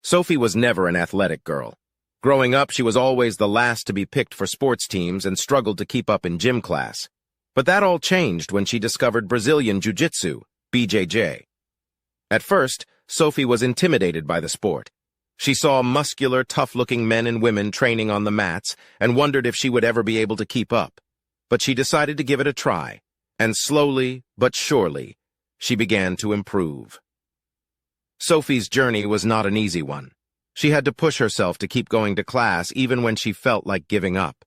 Sophie was never an athletic girl. Growing up, she was always the last to be picked for sports teams and struggled to keep up in gym class. But that all changed when she discovered Brazilian Jiu-Jitsu, BJJ. At first, Sophie was intimidated by the sport. She saw muscular, tough-looking men and women training on the mats and wondered if she would ever be able to keep up. But she decided to give it a try, and slowly but surely, she began to improve. Sophie's journey was not an easy one. She had to push herself to keep going to class even when she felt like giving up.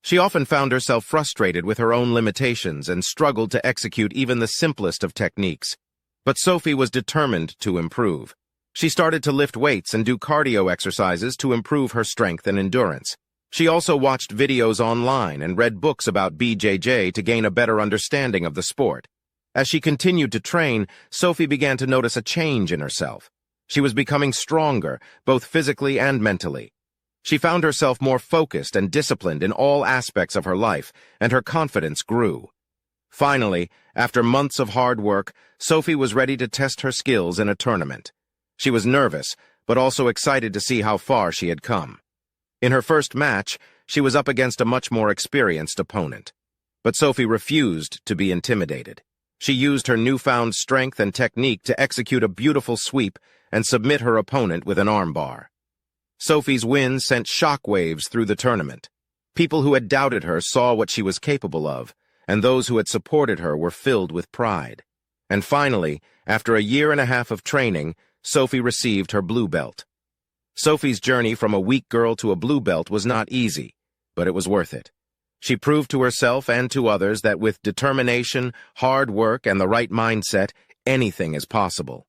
She often found herself frustrated with her own limitations and struggled to execute even the simplest of techniques. But Sophie was determined to improve. She started to lift weights and do cardio exercises to improve her strength and endurance. She also watched videos online and read books about BJJ to gain a better understanding of the sport. As she continued to train, Sophie began to notice a change in herself. She was becoming stronger, both physically and mentally. She found herself more focused and disciplined in all aspects of her life, and her confidence grew. Finally, after months of hard work, Sophie was ready to test her skills in a tournament. She was nervous, but also excited to see how far she had come. In her first match, she was up against a much more experienced opponent. But Sophie refused to be intimidated. She used her newfound strength and technique to execute a beautiful sweep and submit her opponent with an armbar. Sophie's win sent shockwaves through the tournament. People who had doubted her saw what she was capable of, and those who had supported her were filled with pride. And finally, after a year and a half of training, Sophie received her blue belt. Sophie's journey from a weak girl to a blue belt was not easy, but it was worth it. She proved to herself and to others that with determination, hard work, and the right mindset, anything is possible.